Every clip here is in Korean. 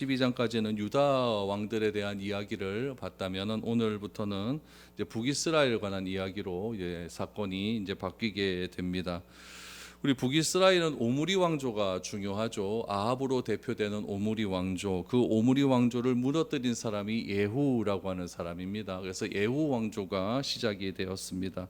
12장까지는 유다 왕들에 대한 이야기를 봤다면은 오늘부터는 이제 북이스라엘에 관한 이야기로 사건이 이제 바뀌게 됩니다. 우리 북이스라엘은 오므리 왕조가 중요하죠. 아합으로 대표되는 오므리 왕조. 그 오므리 왕조를 무너뜨린 사람이 예후라고 하는 사람입니다. 그래서 예후 왕조가 시작이 되었습니다.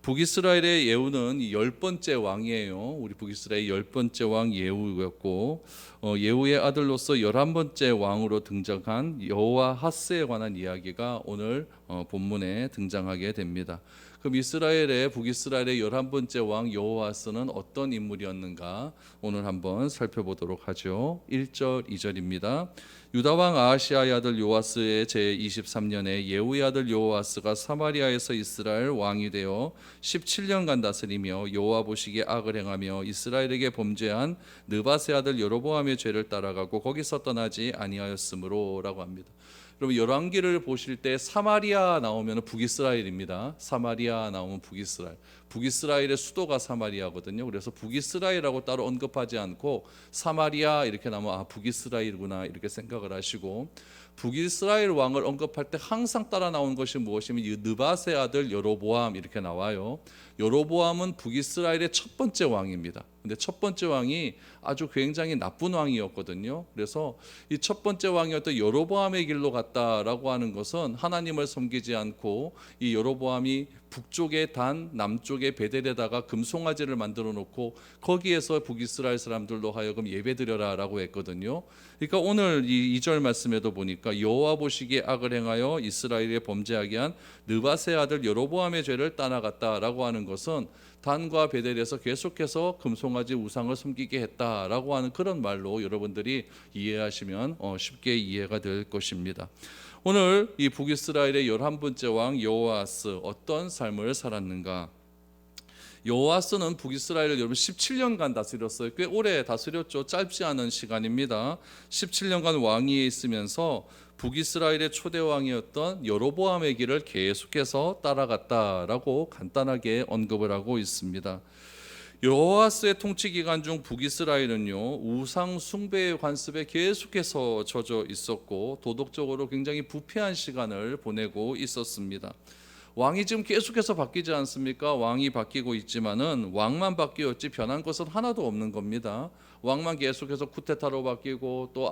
북이스라엘의 예후는 10번째 왕이에요. 우리 북이스라엘의 10번째 왕 예후였고, 예후의 아들로서 11번째 왕으로 등장한 여호와하스에 관한 이야기가 오늘 본문에 등장하게 됩니다. 그럼 북이스라엘의 11번째 왕 여호와하스는 어떤 인물이었는가 오늘 한번 살펴보도록 하죠. 1절 2절입니다. 유다 왕 아하시아의 아들 요아스의 제23년에 예후의 아들 요아스가 사마리아에서 이스라엘 왕이 되어 17년간 다스리며 여호와 보시기에 악을 행하며 이스라엘에게 범죄한 느밧의 아들 여로보암의 죄를 따라가고 거기서 떠나지 아니하였으므로라고 합니다. 여러분 열왕기를 보실 때 사마리아 나오면 북이스라엘입니다. 사마리아 나오면 북이스라엘. 북이스라엘의 수도가 사마리아거든요. 그래서 북이스라엘이라고 따로 언급하지 않고 사마리아 이렇게 나오면 북이스라엘이구나 이렇게 생각을 하시고, 북이스라엘 왕을 언급할 때 항상 따라 나오는 것이 무엇이면 느밧의 아들 여로보암 이렇게 나와요. 여로보암은 북이스라엘의 첫 번째 왕입니다. 근데 첫 번째 왕이 아주 굉장히 나쁜 왕이었거든요. 그래서 이 첫 번째 왕이었던 여로보암의 길로 갔다라고 하는 것은 하나님을 섬기지 않고 이 여로보암이 북쪽에 단, 남쪽에 베델에다가 금송아지를 만들어 놓고 거기에서 북이스라엘 사람들로 하여금 예배드려라라고 했거든요. 그러니까 오늘 이 2절 말씀에도 보니까 여호와 보시기에 악을 행하여 이스라엘에 범죄하게 한 느밧의 아들 여로보암의 죄를 따라갔다라고 하는 것은 단과 베델에서 계속해서 금송아지 우상을 섬기게 했다라고 하는 그런 말로 여러분들이 이해하시면 쉽게 이해가 될 것입니다. 오늘 이 북이스라엘의 11번째 왕 여호아스 어떤 삶을 살았는가? 여호아스는 북이스라엘을 여러분 17년간 다스렸어요. 꽤 오래 다스렸죠. 짧지 않은 시간입니다. 17년간 왕위에 있으면서 북이스라엘의 초대 왕이었던 여로보암의 길을 계속해서 따라갔다라고 간단하게 언급을 하고 있습니다. 여호아스의 통치 기간 중 북이스라엘은요 우상 숭배의 관습에 계속해서 젖어 있었고 도덕적으로 굉장히 부패한 시간을 보내고 있었습니다. 왕이 지금 계속해서 바뀌지 않습니까? 왕이 바뀌고 있지만은 왕만 바뀌었지 변한 것은 하나도 없는 겁니다. 왕만 계속해서 쿠데타로 바뀌고 또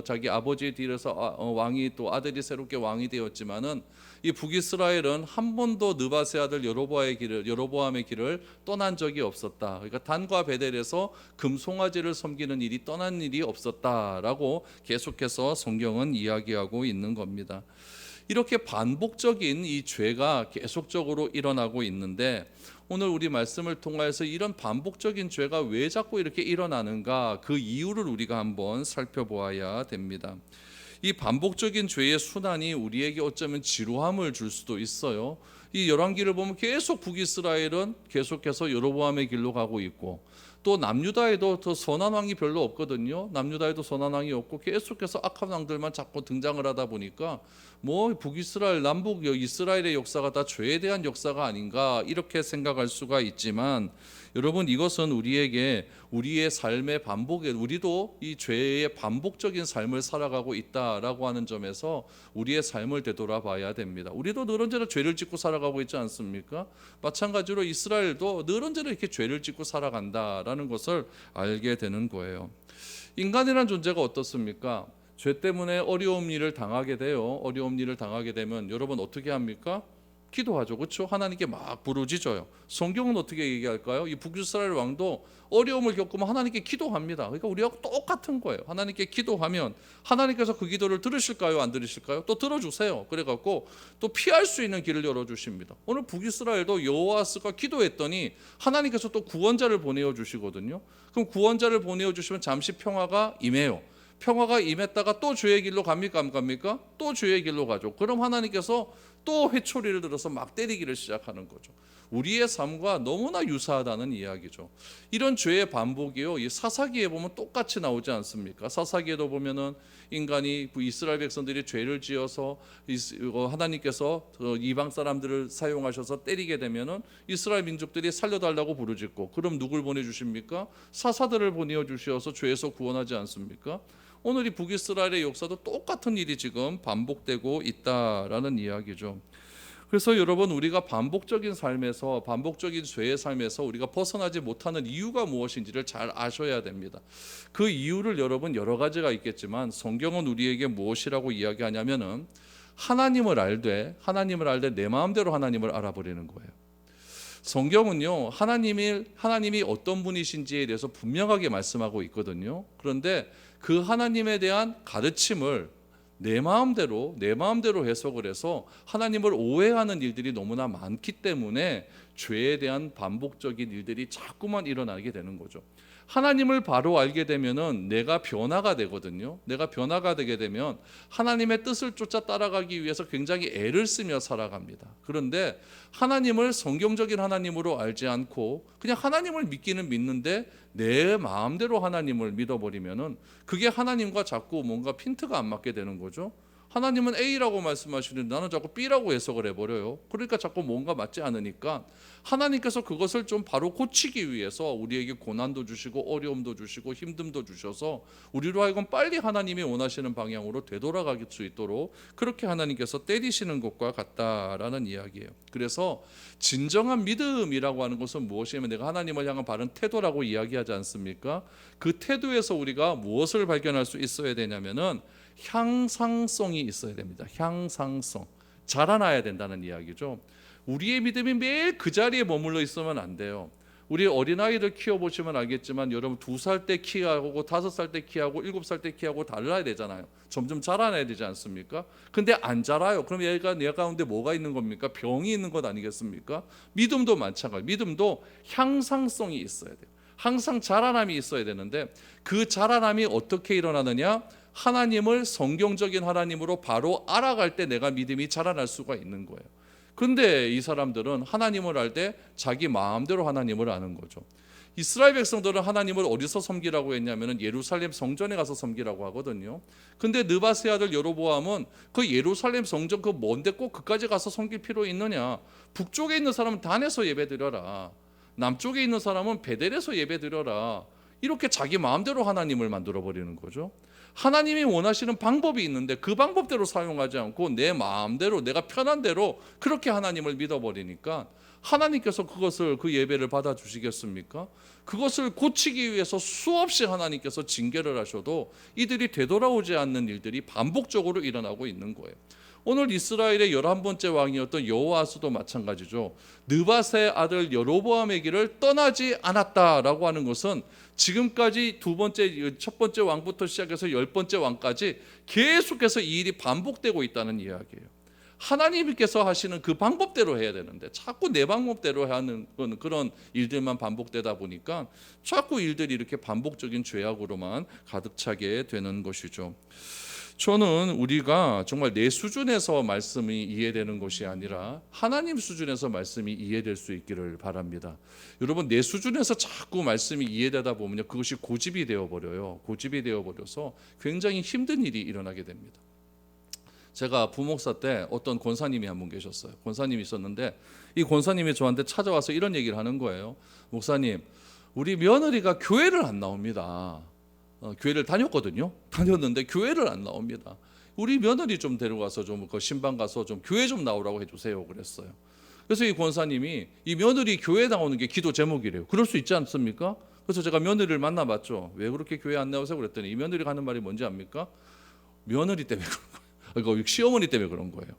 자기 아버지 뒤에서 왕이 또 아들이 새롭게 왕이 되었지만은 이 북이스라엘은 한 번도 느밧의 아들 여로보암의 길을 떠난 적이 없었다. 그러니까 단과 베델에서 금송아지를 섬기는 일이 떠난 일이 없었다라고 계속해서 성경은 이야기하고 있는 겁니다. 이렇게 반복적인 이 죄가 계속적으로 일어나고 있는데 오늘 우리 말씀을 통해서 이런 반복적인 죄가 왜 자꾸 이렇게 일어나는가 그 이유를 우리가 한번 살펴보아야 됩니다. 이 반복적인 죄의 순환이 우리에게 어쩌면 지루함을 줄 수도 있어요. 이 열왕기를 보면 계속 북이스라엘은 계속해서 여로보암의 길로 가고 있고 또 남유다에도 더 선한 왕이 별로 없거든요. 남유다에도 선한 왕이 없고 계속해서 악한 왕들만 자꾸 등장을 하다 보니까 북이스라엘 남북 이스라엘의 역사가 다 죄에 대한 역사가 아닌가 이렇게 생각할 수가 있지만 여러분 이것은 우리의 삶의 반복에 우리도 이 죄의 반복적인 삶을 살아가고 있다라고 하는 점에서 우리의 삶을 되돌아봐야 됩니다. 우리도 늘 언제나 죄를 짓고 살아가고 있지 않습니까? 마찬가지로 이스라엘도 늘 언제나 이렇게 죄를 짓고 살아간다라는 것을 알게 되는 거예요. 인간이라는 존재가 어떻습니까? 죄 때문에 어려운 일을 당하게 되면 여러분 어떻게 합니까? 기도하죠. 그렇죠? 하나님께 막 부르짖어요. 성경은 어떻게 얘기할까요? 이 북이스라엘 왕도 어려움을 겪으면 하나님께 기도합니다. 그러니까 우리하고 똑같은 거예요. 하나님께 기도하면 하나님께서 그 기도를 들으실까요? 안 들으실까요? 또 들어주세요. 그래갖고 또 피할 수 있는 길을 열어주십니다. 오늘 북이스라엘도 여호아스가 기도했더니 하나님께서 또 구원자를 보내어 주시거든요. 그럼 구원자를 보내어 주시면 잠시 평화가 임해요. 평화가 임했다가 또 죄의 길로 갑니까? 안 갑니까? 또 죄의 길로 가죠. 그럼 하나님께서 또 회초리를 들어서 막 때리기를 시작하는 거죠. 우리의 삶과 너무나 유사하다는 이야기죠. 이런 죄의 반복이요. 이 사사기에 보면 똑같이 나오지 않습니까? 사사기에도 보면은 인간이 이스라엘 백성들이 죄를 지어서 하나님께서 이방 사람들을 사용하셔서 때리게 되면은 이스라엘 민족들이 살려달라고 부르짖고 그럼 누굴 보내주십니까? 사사들을 보내주셔서 죄에서 구원하지 않습니까? 오늘 이 북이스라엘의 역사도 똑같은 일이 지금 반복되고 있다라는 이야기죠. 그래서 여러분, 우리가 반복적인 삶에서, 반복적인 죄의 삶에서 우리가 벗어나지 못하는 이유가 무엇인지를 잘 아셔야 됩니다. 그 이유를 여러분 여러 가지가 있겠지만 성경은 우리에게 무엇이라고 이야기하냐면은 하나님을 알되 내 마음대로 하나님을 알아버리는 거예요. 성경은요, 하나님이 어떤 분이신지에 대해서 분명하게 말씀하고 있거든요. 그런데 그 하나님에 대한 가르침을 내 마음대로 해석을 해서 하나님을 오해하는 일들이 너무나 많기 때문에 죄에 대한 반복적인 일들이 자꾸만 일어나게 되는 거죠. 하나님을 바로 알게 되면은 내가 변화가 되거든요. 내가 변화가 되게 되면 하나님의 뜻을 쫓아 따라가기 위해서 굉장히 애를 쓰며 살아갑니다. 그런데 하나님을 성경적인 하나님으로 알지 않고 그냥 하나님을 믿기는 믿는데 내 마음대로 하나님을 믿어버리면은 그게 하나님과 자꾸 뭔가 핀트가 안 맞게 되는 거죠. 하나님은 A라고 말씀하시는데 나는 자꾸 B라고 해석을 해버려요. 그러니까 자꾸 뭔가 맞지 않으니까 하나님께서 그것을 좀 바로 고치기 위해서 우리에게 고난도 주시고 어려움도 주시고 힘듦도 주셔서 우리로 하여금 빨리 하나님이 원하시는 방향으로 되돌아갈 수 있도록 그렇게 하나님께서 때리시는 것과 같다라는 이야기예요. 그래서 진정한 믿음이라고 하는 것은 무엇이냐면 내가 하나님을 향한 바른 태도라고 이야기하지 않습니까? 그 태도에서 우리가 무엇을 발견할 수 있어야 되냐면은 향상성이 있어야 됩니다. 향상성. 자라나야 된다는 이야기죠. 우리의 믿음이 매일 그 자리에 머물러 있으면 안 돼요. 우리 어린아이를 키워보시면 알겠지만 여러분 2살 때 키하고 5살 때 키하고 7살 때 키하고 달라야 되잖아요. 점점 자라나야 되지 않습니까? 근데 안 자라요. 그럼 얘가 내 가운데 뭐가 있는 겁니까? 병이 있는 것 아니겠습니까? 믿음도 마찬가지. 믿음도 향상성이 있어야 돼요. 항상 자라남이 있어야 되는데 그 자라남이 어떻게 일어나느냐? 하나님을 성경적인 하나님으로 바로 알아갈 때 내가 믿음이 자라날 수가 있는 거예요. 근데 이 사람들은 하나님을 알 때 자기 마음대로 하나님을 아는 거죠. 이스라엘 백성들은 하나님을 어디서 섬기라고 했냐면 예루살렘 성전에 가서 섬기라고 하거든요. 근데 느바세 아들 여로보암은 그 예루살렘 성전 그 먼데 꼭 그까지 가서 섬길 필요 있느냐? 북쪽에 있는 사람은 단에서 예배드려라. 남쪽에 있는 사람은 베델에서 예배드려라. 이렇게 자기 마음대로 하나님을 만들어 버리는 거죠. 하나님이 원하시는 방법이 있는데 그 방법대로 사용하지 않고 내 마음대로 내가 편한 대로 그렇게 하나님을 믿어버리니까 하나님께서 그 예배를 받아주시겠습니까? 그것을 고치기 위해서 수없이 하나님께서 징계를 하셔도 이들이 되돌아오지 않는 일들이 반복적으로 일어나고 있는 거예요. 오늘 이스라엘의 11번째 왕이었던 여호아스도 마찬가지죠. 느밧의 아들 여로보암의 길을 떠나지 않았다라고 하는 것은 지금까지 첫 번째 왕부터 시작해서 10번째 왕까지 계속해서 이 일이 반복되고 있다는 이야기예요. 하나님께서 하시는 그 방법대로 해야 되는데 자꾸 내 방법대로 하는 그런 일들만 반복되다 보니까 자꾸 일들이 이렇게 반복적인 죄악으로만 가득 차게 되는 것이죠. 저는 우리가 정말 내 수준에서 말씀이 이해되는 것이 아니라 하나님 수준에서 말씀이 이해될 수 있기를 바랍니다. 여러분, 내 수준에서 자꾸 말씀이 이해되다 보면요, 그것이 고집이 되어버려요. 고집이 되어버려서 굉장히 힘든 일이 일어나게 됩니다. 제가 부목사 때 어떤 권사님이 한 분 계셨어요. 권사님이 있었는데 이 권사님이 저한테 찾아와서 이런 얘기를 하는 거예요. 목사님, 우리 며느리가 교회를 안 나옵니다. 교회를 다녔는데 교회를 안 나옵니다. 우리 며느리 좀 데려가서 좀 그 신방 가서 좀 교회 좀 나오라고 해주세요 그랬어요. 그래서 이 권사님이 이 며느리 교회 나오는 게 기도 제목이래요. 그럴 수 있지 않습니까? 그래서 제가 며느리를 만나봤죠. 왜 그렇게 교회 안 나오세요 그랬더니 이 며느리가 하는 말이 뭔지 압니까? 며느리 때문에 그런 거예요. 그러니까 시어머니 때문에 그런 거예요.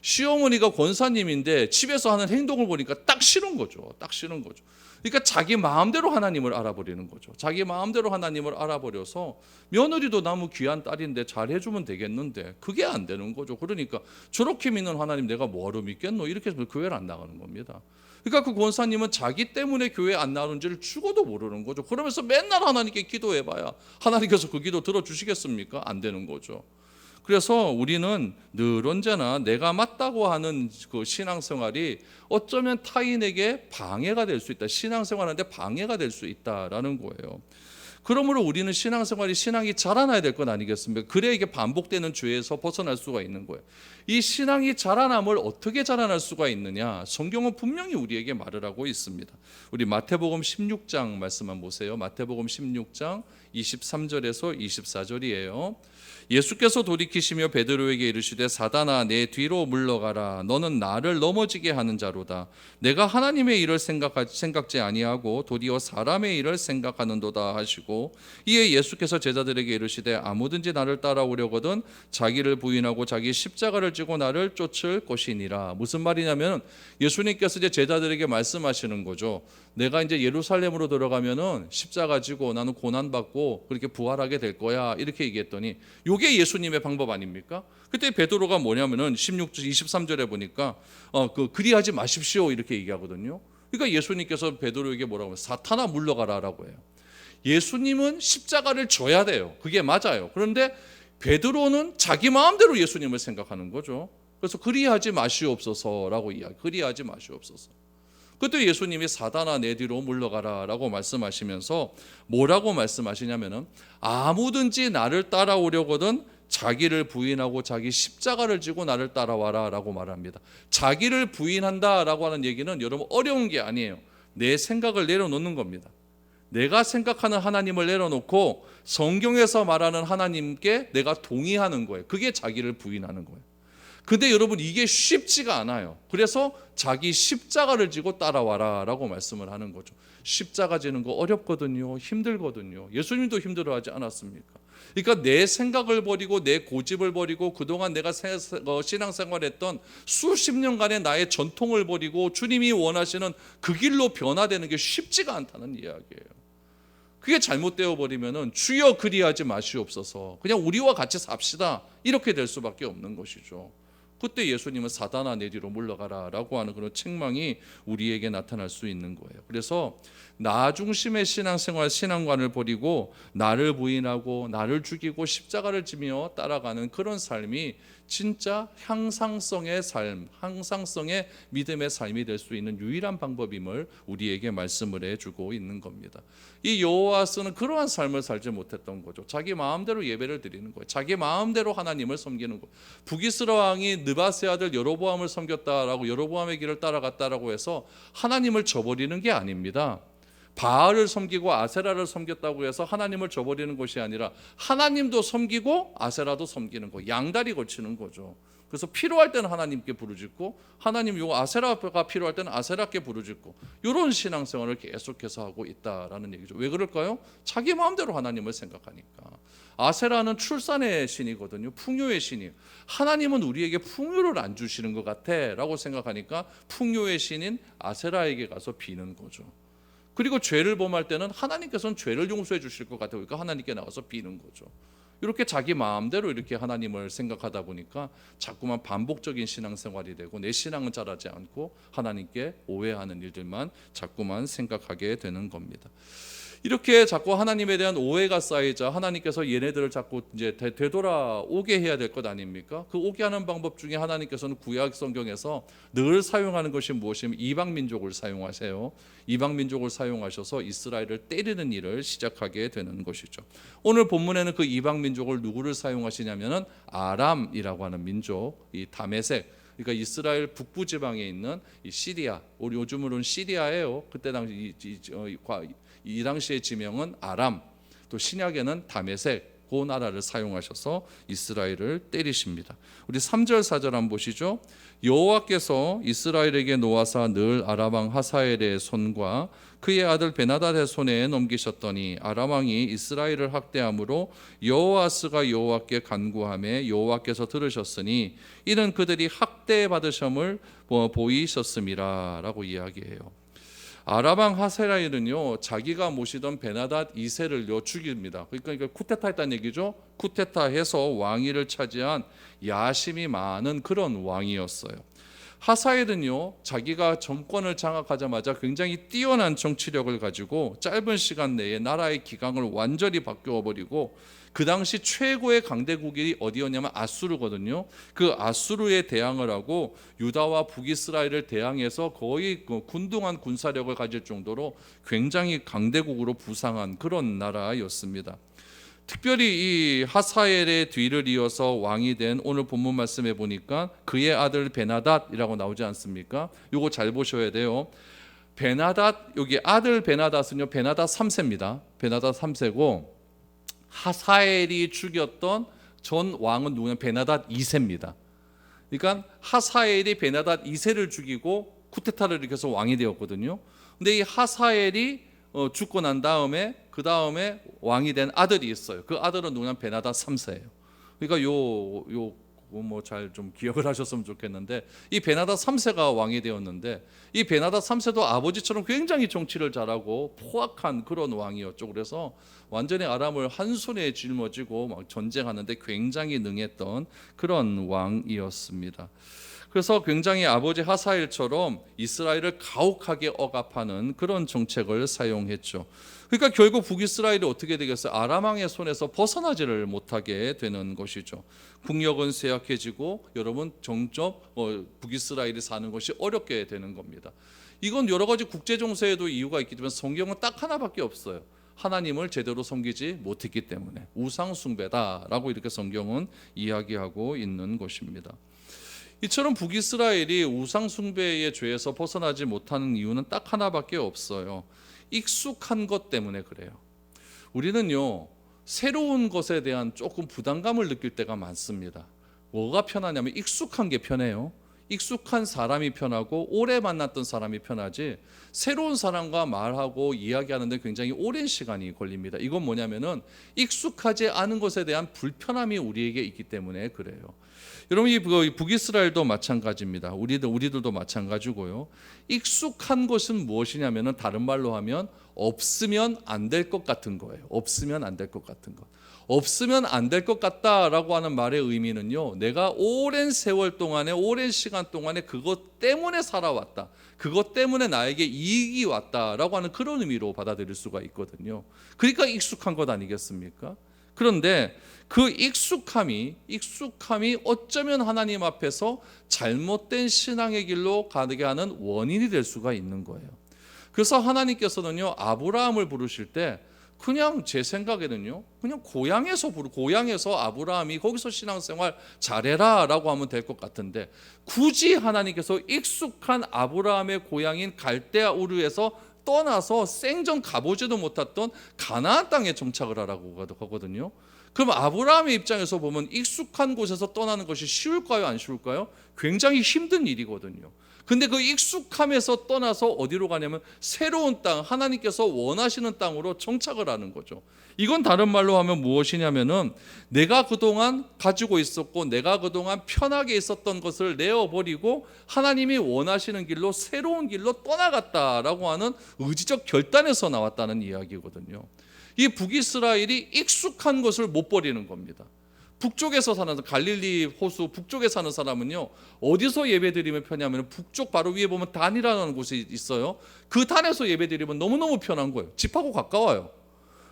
시어머니가 권사님인데 집에서 하는 행동을 보니까 딱 싫은 거죠. 딱 싫은 거죠. 그러니까 자기 마음대로 하나님을 알아버리는 거죠. 자기 마음대로 하나님을 알아버려서 며느리도 너무 귀한 딸인데 잘해주면 되겠는데 그게 안 되는 거죠. 그러니까 저렇게 믿는 하나님 내가 뭐하러 믿겠노? 이렇게 해서 교회를 안 나가는 겁니다. 그러니까 그 권사님은 자기 때문에 교회 안 나오는지를 죽어도 모르는 거죠. 그러면서 맨날 하나님께 기도해봐야 하나님께서 그 기도 들어주시겠습니까? 안 되는 거죠. 그래서 우리는 늘 언제나 내가 맞다고 하는 그 신앙생활이 어쩌면 타인에게 방해가 될 수 있다. 신앙생활하는데 방해가 될 수 있다라는 거예요. 그러므로 우리는 신앙이 자라나야 될 것 아니겠습니까? 그래야 이게 반복되는 죄에서 벗어날 수가 있는 거예요. 이 신앙이 자라남을 어떻게 자라날 수가 있느냐? 성경은 분명히 우리에게 말을 하고 있습니다. 우리 마태복음 16장 말씀만 보세요. 마태복음 16장 23절에서 24절이에요. 예수께서 돌이키시며 베드로에게 이르시되 사단아 내 뒤로 물러가라. 너는 나를 넘어지게 하는 자로다. 내가 하나님의 일을 생각지 아니하고 도리어 사람의 일을 생각하는도다 하시고, 이에 예수께서 제자들에게 이르시되 아무든지 나를 따라오려거든 자기를 부인하고 자기 십자가를 지고 나를 쫓을 것이니라. 무슨 말이냐면 예수님께서 이제 제자들에게 말씀하시는 거죠. 내가 이제 예루살렘으로 들어가면은 십자가 지고 나는 고난 받고 그렇게 부활하게 될 거야, 이렇게 얘기했더니 요게 예수님의 방법 아닙니까? 그때 베드로가 뭐냐면은 23절에 보니까 그리하지 마십시오 이렇게 얘기하거든요. 그러니까 예수님께서 베드로에게 뭐라고 하면 사탄아 물러가라라고 해요. 예수님은 십자가를 져야 돼요. 그게 맞아요. 그런데 베드로는 자기 마음대로 예수님을 생각하는 거죠. 그래서 그리하지 마시옵소서라고 이야기. 그리하지 마시옵소서. 그때 예수님이 사단아 내 뒤로 물러가라 라고 말씀하시면서 뭐라고 말씀하시냐면은 아무든지 나를 따라오려거든 자기를 부인하고 자기 십자가를 지고 나를 따라와라 라고 말합니다. 자기를 부인한다 라고 하는 얘기는 여러분 어려운 게 아니에요. 내 생각을 내려놓는 겁니다. 내가 생각하는 하나님을 내려놓고 성경에서 말하는 하나님께 내가 동의하는 거예요. 그게 자기를 부인하는 거예요. 근데 여러분 이게 쉽지가 않아요. 그래서 자기 십자가를 지고 따라와라 라고 말씀을 하는 거죠. 십자가 지는 거 어렵거든요. 힘들거든요. 예수님도 힘들어하지 않았습니까? 그러니까 내 생각을 버리고 내 고집을 버리고 그동안 내가 신앙생활했던 수십 년간의 나의 전통을 버리고 주님이 원하시는 그 길로 변화되는 게 쉽지가 않다는 이야기예요. 그게 잘못되어 버리면은 주여 그리하지 마시옵소서, 그냥 우리와 같이 삽시다, 이렇게 될 수밖에 없는 것이죠. 그때 예수님은 사단아 내 뒤로 물러가라 라고 하는 그런 책망이 우리에게 나타날 수 있는 거예요. 그래서 나 중심의 신앙생활, 신앙관을 버리고 나를 부인하고 나를 죽이고 십자가를 지며 따라가는 그런 삶이 진짜 향상성의 삶, 향상성의 믿음의 삶이 될 수 있는 유일한 방법임을 우리에게 말씀을 해주고 있는 겁니다. 이 여호와스는 그러한 삶을 살지 못했던 거죠. 자기 마음대로 예배를 드리는 거예요. 자기 마음대로 하나님을 섬기는 거예요. 북이스라 왕이 느바세 아들 여로보암을 섬겼다라고, 여로보암의 길을 따라갔다라고 해서 하나님을 저버리는 게 아닙니다. 바알을 섬기고 아세라를 섬겼다고 해서 하나님을 저버리는 것이 아니라 하나님도 섬기고 아세라도 섬기는 거, 양다리 걸치는 거죠. 그래서 필요할 때는 하나님께 부르짖고 하나님 요 아세라가 필요할 때는 아세라께 부르짖고, 이런 신앙생활을 계속해서 하고 있다라는 얘기죠. 왜 그럴까요? 자기 마음대로 하나님을 생각하니까. 아세라는 출산의 신이거든요. 풍요의 신이에요. 하나님은 우리에게 풍요를 안 주시는 것 같아 라고 생각하니까 풍요의 신인 아세라에게 가서 비는 거죠. 그리고 죄를 범할 때는 하나님께서는 죄를 용서해 주실 것 같아요. 그러니까 하나님께 나가서 비는 거죠. 이렇게 자기 마음대로 이렇게 하나님을 생각하다 보니까 자꾸만 반복적인 신앙생활이 되고 내 신앙은 자라지 않고 하나님께 오해하는 일들만 자꾸만 생각하게 되는 겁니다. 이렇게 자꾸 하나님에 대한 오해가 쌓이자 하나님께서 얘네들을 자꾸 이제 되돌아오게 해야 될 것 아닙니까? 그 오게 하는 방법 중에 하나님께서는 구약 성경에서 늘 사용하는 것이 무엇이면 이방 민족을 사용하세요. 이방 민족을 사용하셔서 이스라엘을 때리는 일을 시작하게 되는 것이죠. 오늘 본문에는 그 이방 민족을 누구를 사용하시냐면은 아람이라고 하는 민족, 이 다메섹, 그러니까 이스라엘 북부 지방에 있는 이 시리아, 우리 요즘으로는 시리아예요. 그때 당시 이 당시의 지명은 아람, 또 신약에는 다메섹, 그 나라를 사용하셔서 이스라엘을 때리십니다. 우리 3절 4절 한번 보시죠. 여호와께서 이스라엘에게 노하사 늘 아람 왕 하사엘의 손과 그의 아들 베나닷의 손에 넘기셨더니 아람 왕이 이스라엘을 학대함으로 여호아스가 여호와께 간구하매 여호와께서 들으셨으니 이는 그들이 학대 받으심을 보이셨음이라 라고 이야기해요. 아람 왕 하사엘은요, 자기가 모시던 베나닷 2세를요 죽입니다. 그러니까 쿠데타했다는 얘기죠. 쿠데타해서 왕위를 차지한 야심이 많은 그런 왕이었어요. 하사엘은요, 자기가 정권을 장악하자마자 굉장히 뛰어난 정치력을 가지고 짧은 시간 내에 나라의 기강을 완전히 바꾸어버리고, 그 당시 최고의 강대국이 어디였냐면 아수르거든요. 그 아수르에 대항을 하고 유다와 북이스라엘을 대항해서 거의 군등한 군사력을 가질 정도로 굉장히 강대국으로 부상한 그런 나라였습니다. 특별히 이 하사엘의 뒤를 이어서 왕이 된 오늘 본문 말씀에 보니까 그의 아들 베나닷이라고 나오지 않습니까? 이거 잘 보셔야 돼요. 베나닷, 여기 아들 베나닷은요, 베나닷 3세입니다. 베나닷 3세고 하사엘이 죽였던 전 왕은 누구냐? 베나닷 2세입니다. 그러니까 하사엘이 베나닷 2세를 죽이고 쿠데타를 일으켜서 왕이 되었거든요. 근데 이 하사엘이 죽고 난 다음에 그 다음에 왕이 된 아들이 있어요. 그 아들은 누구냐면 베나닷 3세예요. 그러니까 뭐 잘 좀 기억을 하셨으면 좋겠는데, 이 베나닷 3세가 왕이 되었는데, 이 베나닷 3세도 아버지처럼 굉장히 정치를 잘하고 포악한 그런 왕이었죠. 그래서 완전히 아람을 한 손에 짊어지고 막 전쟁하는데 굉장히 능했던 그런 왕이었습니다. 그래서 굉장히 아버지 하사엘처럼 이스라엘을 가혹하게 억압하는 그런 정책을 사용했죠. 그러니까 결국 북이스라엘이 어떻게 되겠어요? 아람 왕의 손에서 벗어나지를 못하게 되는 것이죠. 국력은 쇠약해지고 여러분 정점 북이스라엘이 사는 것이 어렵게 되는 겁니다. 이건 여러 가지 국제 정세에도 이유가 있기 때문에 성경은 딱 하나밖에 없어요. 하나님을 제대로 섬기지 못했기 때문에 우상 숭배다라고 이렇게 성경은 이야기하고 있는 것입니다. 이처럼 북이스라엘이 우상 숭배의 죄에서 벗어나지 못하는 이유는 딱 하나밖에 없어요. 익숙한 것 때문에 그래요. 우리는요, 새로운 것에 대한 조금 부담감을 느낄 때가 많습니다. 뭐가 편하냐면 익숙한 게 편해요. 익숙한 사람이 편하고 오래 만났던 사람이 편하지, 새로운 사람과 말하고 이야기하는데 굉장히 오랜 시간이 걸립니다. 이건 뭐냐면은 익숙하지 않은 것에 대한 불편함이 우리에게 있기 때문에 그래요. 여러분, 이 북이스라엘도 마찬가지입니다. 우리들도 마찬가지고요. 익숙한 것은 무엇이냐면은 다른 말로 하면 없으면 안 될 것 같은 거예요. 없으면 안 될 것 같은 것. 없으면 안 될 것 같다라고 하는 말의 의미는요, 내가 오랜 세월 동안에, 오랜 시간 동안에 그것 때문에 살아왔다, 그것 때문에 나에게 이익이 왔다라고 하는 그런 의미로 받아들일 수가 있거든요. 그러니까 익숙한 것 아니겠습니까? 그런데 그 익숙함이 어쩌면 하나님 앞에서 잘못된 신앙의 길로 가게 하는 원인이 될 수가 있는 거예요. 그래서 하나님께서는요, 아브라함을 부르실 때 그냥 제 생각에는요, 그냥 고향에서 아브라함이 거기서 신앙생활 잘해라 라고 하면 될 것 같은데, 굳이 하나님께서 익숙한 아브라함의 고향인 갈대아 우르에서 떠나서 생전 가보지도 못했던 가나안 땅에 정착을 하라고 하거든요. 그럼 아브라함의 입장에서 보면 익숙한 곳에서 떠나는 것이 쉬울까요, 안 쉬울까요? 굉장히 힘든 일이거든요. 근데 그 익숙함에서 떠나서 어디로 가냐면 새로운 땅, 하나님께서 원하시는 땅으로 정착을 하는 거죠. 이건 다른 말로 하면 무엇이냐면은 내가 그동안 가지고 있었고 내가 그동안 편하게 있었던 것을 내어버리고 하나님이 원하시는 길로, 새로운 길로 떠나갔다라고 하는 의지적 결단에서 나왔다는 이야기거든요. 이 북이스라엘이 익숙한 것을 못 버리는 겁니다. 북쪽에서 사는, 갈릴리 호수 북쪽에 사는 사람은요, 어디서 예배드리면 편하냐면 북쪽 바로 위에 보면 단이라는 곳이 있어요. 그 단에서 예배드리면 너무너무 편한 거예요. 집하고 가까워요.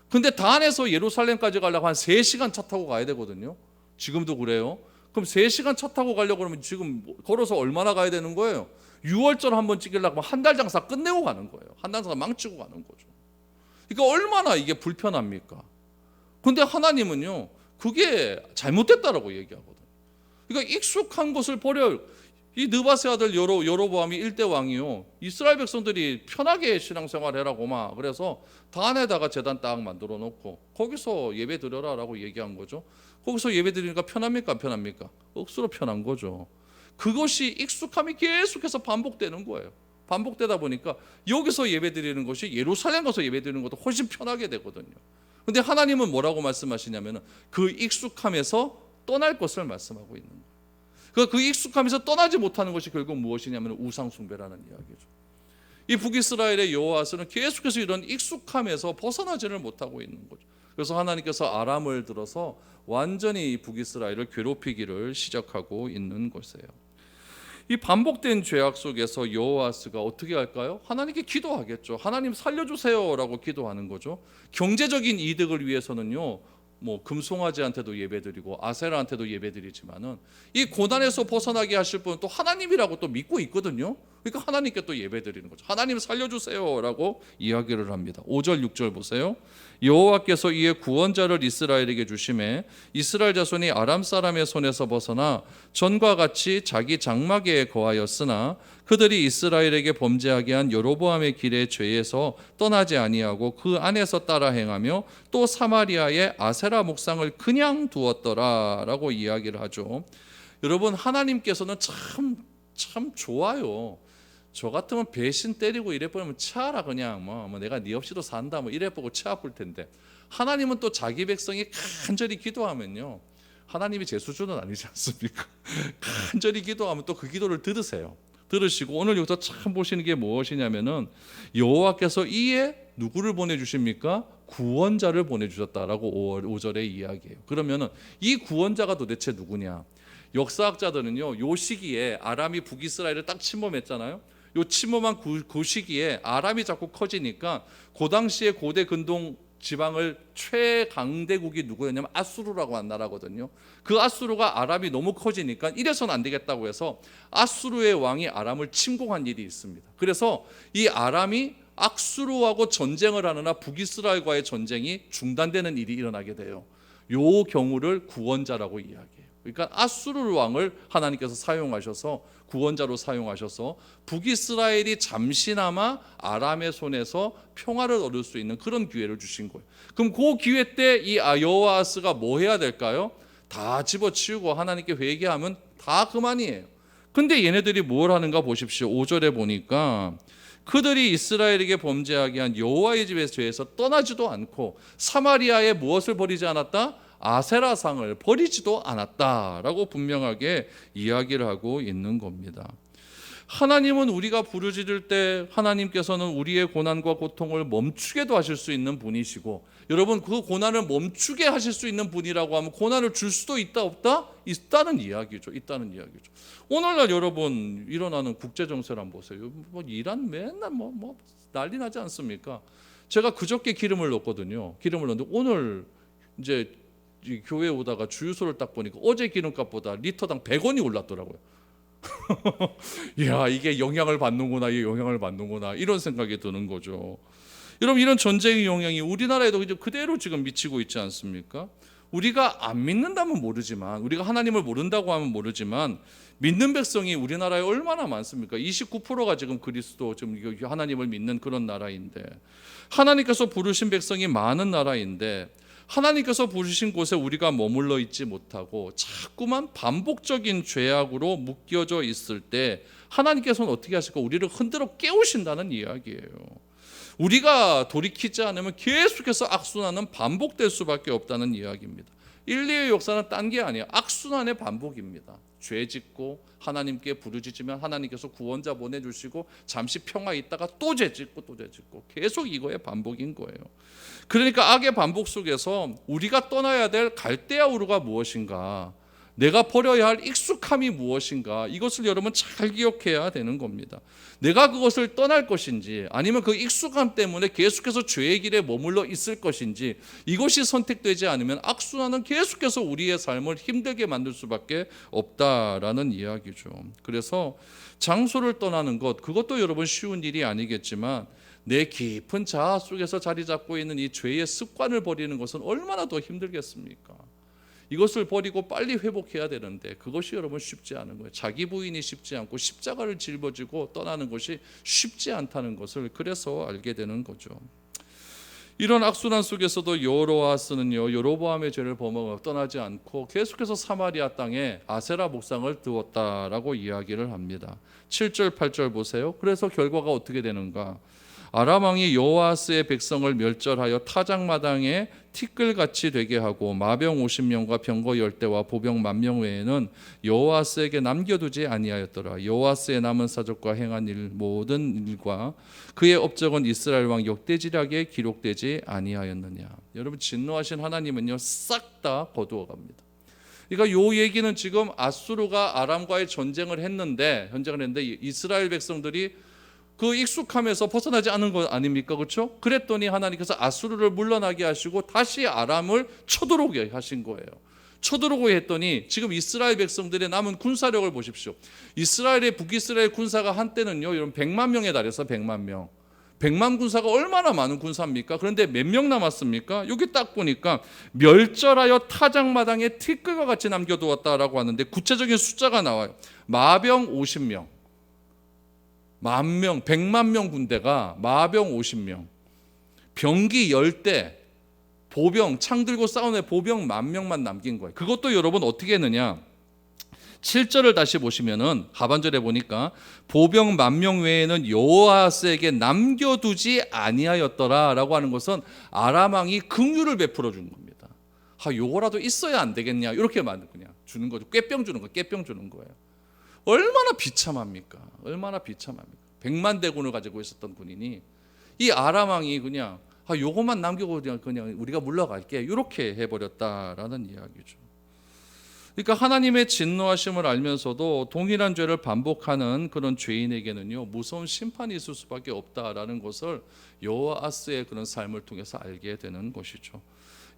근데 단에서 예루살렘까지 가려고 한 3시간 차 타고 가야 되거든요. 지금도 그래요. 그럼 3시간 차 타고 가려고 그러면 지금 걸어서 얼마나 가야 되는 거예요? 6월절 한번 찍으려고 한 달 장사 끝내고 가는 거예요. 한 달 장사 망치고 가는 거죠. 그러니까 얼마나 이게 불편합니까? 근데 하나님은요, 그게 잘못됐다라고 얘기하거든. 그러니까 익숙한 것을 버려. 이 느바세 아들 여로보암이 1대 왕이요, 이스라엘 백성들이 편하게 신앙생활해라고 막 그래서 단에다가 제단 딱 만들어 놓고 거기서 예배 드려라라고 얘기한 거죠. 거기서 예배 드리니까 편합니까, 안 편합니까? 억수로 편한 거죠. 그것이 익숙함이 계속해서 반복되는 거예요. 반복되다 보니까 여기서 예배 드리는 것이 예루살렘 가서 예배 드리는 것도 훨씬 편하게 되거든요. 근데 하나님은 뭐라고 말씀하시냐면 그 익숙함에서 떠날 것을 말씀하고 있는 거예요. 그 익숙함에서 떠나지 못하는 것이 결국 무엇이냐면 우상 숭배라는 이야기죠. 이 북이스라엘의 여호와스는 계속해서 이런 익숙함에서 벗어나지를 못하고 있는 거죠. 그래서 하나님께서 아람을 들어서 완전히 북이스라엘을 괴롭히기를 시작하고 있는 것이에요. 이 반복된 죄악 속에서 여호와스가 어떻게 할까요? 하나님께 기도하겠죠. 하나님 살려주세요라고 기도하는 거죠. 경제적인 이득을 위해서는요, 뭐 금송아지한테도 예배드리고 아세라한테도 예배드리지만은 이 고난에서 벗어나게 하실 분은 또 하나님이라고 또 믿고 있거든요. 그러니까 하나님께 또 예배드리는 거죠. 하나님 살려주세요라고 이야기를 합니다. 5절 6절 보세요. 여호와께서 이에 구원자를 이스라엘에게 주심에 이스라엘 자손이 아람 사람의 손에서 벗어나 전과 같이 자기 장막에 거하였으나 그들이 이스라엘에게 범죄하게 한 여로보암의 길의 죄에서 떠나지 아니하고 그 안에서 따라 행하며 또 사마리아의 아세라 목상을 그냥 두었더라라고 이야기를 하죠. 여러분, 하나님께서는 참 좋아요. 저 같으면 배신 때리고 이래 보면 치아라 그냥 뭐 내가 네 없이도 산다 뭐 이래 보고 치 아플 텐데, 하나님은 또 자기 백성이 간절히 기도하면요, 하나님이 제 수준은 아니지 않습니까? 간절히 기도하면 또 그 기도를 들으시고 오늘 여기서 참 보시는 게 무엇이냐면은 여호와께서 이에 누구를 보내주십니까? 구원자를 보내주셨다라고 5절에 이야기해요. 그러면은 이 구원자가 도대체 누구냐? 역사학자들은요, 요 시기에 아람이 북이스라엘을 딱 침범했잖아요. 요 침범한 그 시기에 아람이 자꾸 커지니까 그 당시에 고대 근동 지방을 최강대국이 누구였냐면 아수르라고 한 나라거든요. 그 아수르가 아람이 너무 커지니까 이래서는 안 되겠다고 해서 아수르의 왕이 아람을 침공한 일이 있습니다. 그래서 이 아람이 악수르하고 전쟁을 하느라 북이스라엘과의 전쟁이 중단되는 일이 일어나게 돼요. 요 경우를 구원자라고 이야기해요. 그러니까 아수르 왕을 하나님께서 사용하셔서 구원자로 사용하셔서 북이스라엘이 잠시나마 아람의 손에서 평화를 얻을 수 있는 그런 기회를 주신 거예요. 그럼 그 기회 때 이 여호아스가 뭐 해야 될까요? 다 집어치우고 하나님께 회개하면 다 그만이에요. 근데 얘네들이 뭘 하는가 보십시오. 5절에 보니까 그들이 이스라엘에게 범죄하게 한 여호와의 집의 죄에서 떠나지도 않고 사마리아에 무엇을 버리지 않았다? 아세라상을 버리지도 않았다라고 분명하게 이야기를 하고 있는 겁니다. 하나님은 우리가 부르짖을 때 하나님께서는 우리의 고난과 고통을 멈추게도 하실 수 있는 분이시고, 여러분, 그 고난을 멈추게 하실 수 있는 분이라고 하면 고난을 줄 수도 있다 없다? 있다는 이야기죠. 오늘날 여러분 일어나는 국제 정세를 한번 보세요. 뭐 이란 맨날 뭐 난리 나지 않습니까? 제가 그저께 기름을 넣었거든요. 기름을 넣었는데 오늘 이제 교회 오다가 주유소를 딱 보니까 어제 기름값보다 리터당 100원이 올랐더라고요. 야, 이게 영향을 받는구나 이런 생각이 드는 거죠. 여러분, 이런 전쟁의 영향이 우리나라에도 그대로 지금 미치고 있지 않습니까? 우리가 안 믿는다면 모르지만, 우리가 하나님을 모른다고 하면 모르지만 믿는 백성이 우리나라에 얼마나 많습니까? 29%가 지금 그리스도, 지금 하나님을 믿는 그런 나라인데, 하나님께서 부르신 백성이 많은 나라인데 하나님께서 부르신 곳에 우리가 머물러 있지 못하고 자꾸만 반복적인 죄악으로 묶여져 있을 때 하나님께서는 어떻게 하실까? 우리를 흔들어 깨우신다는 이야기예요. 우리가 돌이키지 않으면 계속해서 악순환은 반복될 수밖에 없다는 이야기입니다. 인류의 역사는 딴 게 아니에요. 악순환의 반복입니다. 죄 짓고 하나님께 부르짖으면 하나님께서 구원자 보내주시고 잠시 평화 있다가 또 죄 짓고 계속 이거의 반복인 거예요. 그러니까 악의 반복 속에서 우리가 떠나야 될 갈대아 우르가 무엇인가, 내가 버려야 할 익숙함이 무엇인가, 이것을 여러분 잘 기억해야 되는 겁니다. 내가 그것을 떠날 것인지 아니면 그 익숙함 때문에 계속해서 죄의 길에 머물러 있을 것인지, 이것이 선택되지 않으면 악순환은 계속해서 우리의 삶을 힘들게 만들 수밖에 없다라는 이야기죠. 그래서 장소를 떠나는 것, 그것도 여러분 쉬운 일이 아니겠지만 내 깊은 자아 속에서 자리 잡고 있는 이 죄의 습관을 버리는 것은 얼마나 더 힘들겠습니까? 이것을 버리고 빨리 회복해야 되는데 그것이 여러분 쉽지 않은 거예요. 자기 부인이 쉽지 않고 십자가를 짊어지고 떠나는 것이 쉽지 않다는 것을 그래서 알게 되는 거죠. 이런 악순환 속에서도 여로아스는요, 여로보암의 죄를 범하고 떠나지 않고 계속해서 사마리아 땅에 아세라 목상을 두었다라고 이야기를 합니다. 7절 8절 보세요. 그래서 결과가 어떻게 되는가? 아람 왕이 여호아스의 백성을 멸절하여 타작마당에 티끌같이 되게 하고 마병 50명과 병거 10대와 보병 10,000명 외에는 여호아스에게 남겨두지 아니하였더라. 여호아스의 남은 사적과 행한 일 모든 일과 그의 업적은 이스라엘 왕 역대지략에 기록되지 아니하였느냐. 여러분, 진노하신 하나님은요 싹 다 거두어 갑니다. 그러니까 요 얘기는 지금 아수르가 아람과의 전쟁을 했는데 이스라엘 백성들이 그 익숙함에서 벗어나지 않은 거 아닙니까? 그렇죠? 그랬더니 하나님께서 아수르를 물러나게 하시고 다시 아람을 쳐들어오게 하신 거예요. 쳐들어오게 했더니 지금 이스라엘 백성들의 남은 군사력을 보십시오. 북이스라엘 군사가 한때는요, 이런 100만 명에 달해서 100만 명. 100만 군사가 얼마나 많은 군사입니까? 그런데 몇 명 남았습니까? 여기 딱 보니까 멸절하여 타작마당에 티끌과 같이 남겨두었다라고 하는데 구체적인 숫자가 나와요. 마병 50명, 만명, 100만 명 군대가 마병 50명, 병기 10대, 보병, 창 들고 싸우는 보병 10,000명만 남긴 거예요. 그것도 여러분 어떻게 했느냐? 7절을 다시 보시면은 하반절에 보니까 보병 10,000명 외에는 여호아스에게 남겨두지 아니하였더라라고 하는 것은 아람 왕이 긍휼을 베풀어 준 겁니다. 요거라도 있어야 안 되겠냐 이렇게 그냥 주는 거죠. 꾀병 주는 거예요. 꾀병 주는 거예요. 얼마나 비참합니까? 얼마나 비참합니까? 100만 대군을 가지고 있었던 군인이 이 아람 왕이 그냥 요것만 남기고 그냥 우리가 물러갈게 이렇게 해버렸다라는 이야기죠. 그러니까 하나님의 진노하심을 알면서도 동일한 죄를 반복하는 그런 죄인에게는요, 무서운 심판이 있을 수밖에 없다라는 것을 여호아스의 그런 삶을 통해서 알게 되는 것이죠.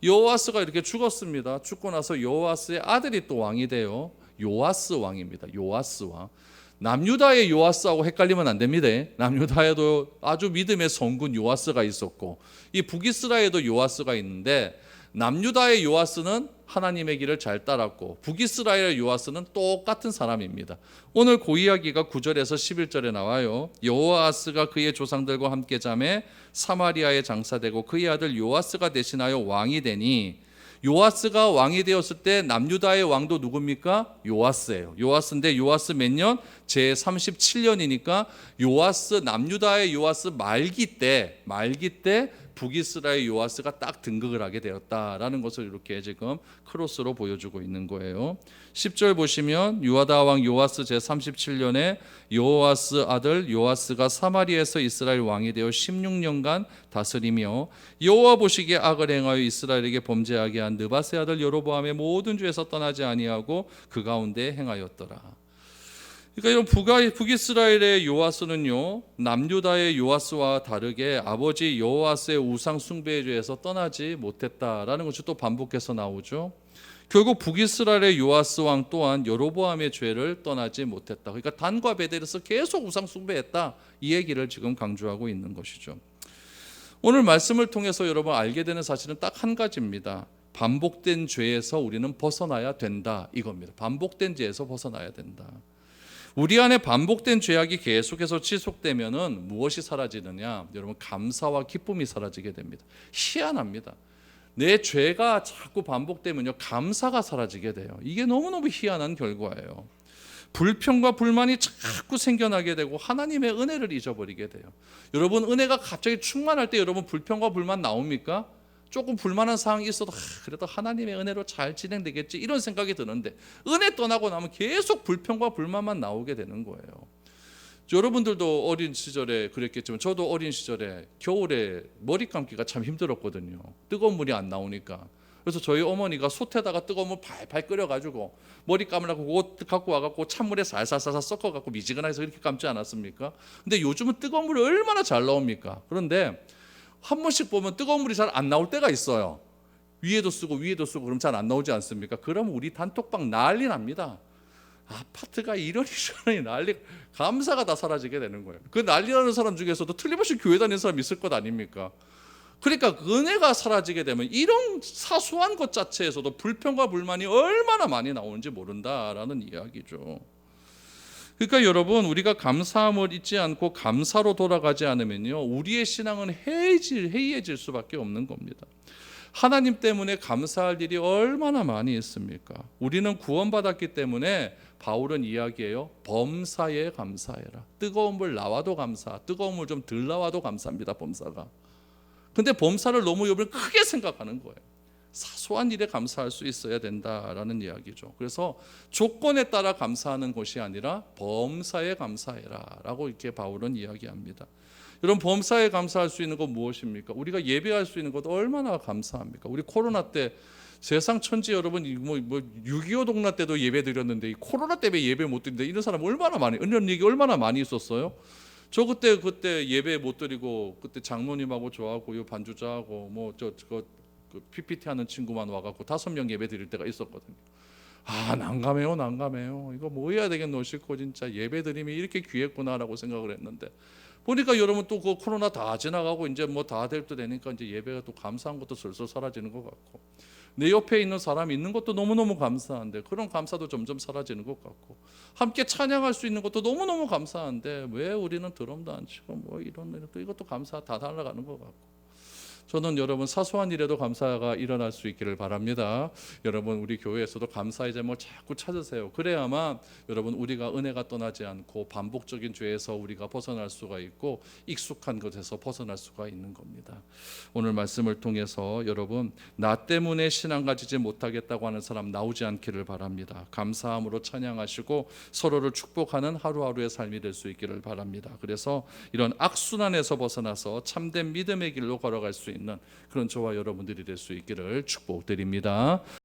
여호아스가 이렇게 죽었습니다. 죽고 나서 여호아스의 아들이 또 왕이 돼요. 요아스 왕입니다. 요아스 왕. 남유다의 요아스하고 헷갈리면 안 됩니다. 남유다에도 아주 믿음의 성군 요아스가 있었고, 이 북이스라엘에도 요아스가 있는데, 남유다의 요아스는 하나님의 길을 잘 따랐고 북이스라엘의 요아스는 똑같은 사람입니다. 오늘 그 이야기가 9절에서 11절에 나와요. 여호아스가 그의 조상들과 함께 잠에 사마리아에 장사되고 그의 아들 요아스가 대신하여 왕이 되니, 요아스가 왕이 되었을 때 남유다의 왕도 누굽니까? 요아스예요. 요아스인데 요아스 몇 년? 제 37년이니까 요아스, 남유다의 요아스 말기 때 북이스라엘 요아스가 딱 등극을 하게 되었다라는 것을 이렇게 지금 크로스로 보여주고 있는 거예요. 10절 보시면 유다아 왕 요아스 제 37년에 여호아스 아들 요아스가 사마리아에서 이스라엘 왕이 되어 16년간 다스리며 여호와 보시기에 악을 행하여 이스라엘에게 범죄하게 한 느밧의 아들 여로보암의 모든 죄에서 떠나지 아니하고 그 가운데 행하였더라. 그러니까 이런 북이스라엘의 요아스는요, 남유다의 요아스와 다르게 아버지 여호아스의 우상 숭배의 죄에서 떠나지 못했다라는 것이 또 반복해서 나오죠. 결국 북이스라엘의 요아스 왕 또한 여로보암의 죄를 떠나지 못했다. 그러니까 단과 베델에서 계속 우상 숭배했다. 이 얘기를 지금 강조하고 있는 것이죠. 오늘 말씀을 통해서 여러분 알게 되는 사실은 딱 한 가지입니다. 반복된 죄에서 우리는 벗어나야 된다 이겁니다. 반복된 죄에서 벗어나야 된다. 우리 안에 반복된 죄악이 계속해서 지속되면은 무엇이 사라지느냐? 여러분, 감사와 기쁨이 사라지게 됩니다. 희한합니다. 내 죄가 자꾸 반복되면요, 감사가 사라지게 돼요. 이게 너무너무 희한한 결과예요. 불평과 불만이 자꾸 생겨나게 되고 하나님의 은혜를 잊어버리게 돼요. 여러분, 은혜가 갑자기 충만할 때 여러분 불평과 불만 나옵니까? 조금 불만한 상황이 있어도 그래도 하나님의 은혜로 잘 진행되겠지 이런 생각이 드는데, 은혜 떠나고 나면 계속 불평과 불만만 나오게 되는 거예요. 여러분들도 어린 시절에 그랬겠지만 저도 어린 시절에 겨울에 머리 감기가 참 힘들었거든요. 뜨거운 물이 안 나오니까. 그래서 저희 어머니가 솥에다가 뜨거운 물 팔팔 끓여가지고 머리 감으라고 그거 갖고 와갖고 찬물에 살살살살 섞어갖고 미지근해서 이렇게 감지 않았습니까? 근데 요즘은 뜨거운 물이 얼마나 잘 나옵니까? 그런데 한 번씩 보면 뜨거운 물이 잘 안 나올 때가 있어요. 위에도 쓰고 그럼 잘 안 나오지 않습니까? 그러면 우리 단톡방 난리 납니다. 아파트가 이러니 저러니 난리, 감사가 다 사라지게 되는 거예요. 그 난리 나는 사람 중에서도 틀림없이 교회 다니는 사람 있을 것 아닙니까? 그러니까 은혜가 사라지게 되면 이런 사소한 것 자체에서도 불평과 불만이 얼마나 많이 나오는지 모른다라는 이야기죠. 그러니까 여러분, 우리가 감사함을 잊지 않고 감사로 돌아가지 않으면요, 우리의 신앙은 해이해질 수밖에 없는 겁니다. 하나님 때문에 감사할 일이 얼마나 많이 있습니까? 우리는 구원받았기 때문에 바울은 이야기해요. 범사에 감사해라. 뜨거운 물 나와도 감사, 뜨거운 물 좀 덜 나와도 감사합니다. 범사가. 근데 범사를 너무 여러분 크게 생각하는 거예요. 사소한 일에 감사할 수 있어야 된다라는 이야기죠. 그래서 조건에 따라 감사하는 것이 아니라 범사에 감사해라 라고 이렇게 바울은 이야기합니다. 여러분, 범사에 감사할 수 있는 건 무엇입니까? 우리가 예배할 수 있는 것 얼마나 감사합니까? 우리 코로나 때 세상 천지 여러분, 6.25 동란 때도 예배 드렸는데 이 코로나 때문에 예배 못 드린다 이런 사람 얼마나 많이, 이런 얘기 얼마나 많이 있었어요. 저 그때 예배 못 드리고 그때 장로님하고 저하고 요 반주자하고 그 PPT 하는 친구만 와갖고 5명 예배 드릴 때가 있었거든요. 난감해요. 이거 뭐 해야 되겠노 싶고 진짜 예배 드림이 이렇게 귀했구나라고 생각을 했는데, 보니까 여러분 또 그 코로나 다 지나가고 이제 뭐 다 될 때 되니까 이제 예배가 또 감사한 것도 슬슬 사라지는 것 같고, 내 옆에 있는 사람이 있는 것도 너무너무 감사한데 그런 감사도 점점 사라지는 것 같고, 함께 찬양할 수 있는 것도 너무너무 감사한데 왜 우리는 드럼도 안 치고 뭐 이런 또 이것도 감사 다 달라가는 것 같고. 저는 여러분 사소한 일에도 감사가 일어날 수 있기를 바랍니다. 여러분 우리 교회에서도 감사의 제목을 자꾸 찾으세요. 그래야만 여러분 우리가 은혜가 떠나지 않고 반복적인 죄에서 우리가 벗어날 수가 있고 익숙한 것에서 벗어날 수가 있는 겁니다. 오늘 말씀을 통해서 여러분 나 때문에 신앙 가지지 못하겠다고 하는 사람 나오지 않기를 바랍니다. 감사함으로 찬양하시고 서로를 축복하는 하루하루의 삶이 될 수 있기를 바랍니다. 그래서 이런 악순환에서 벗어나서 참된 믿음의 길로 걸어갈 수 있는 그런 저와 여러분들이 될 수 있기를 축복드립니다.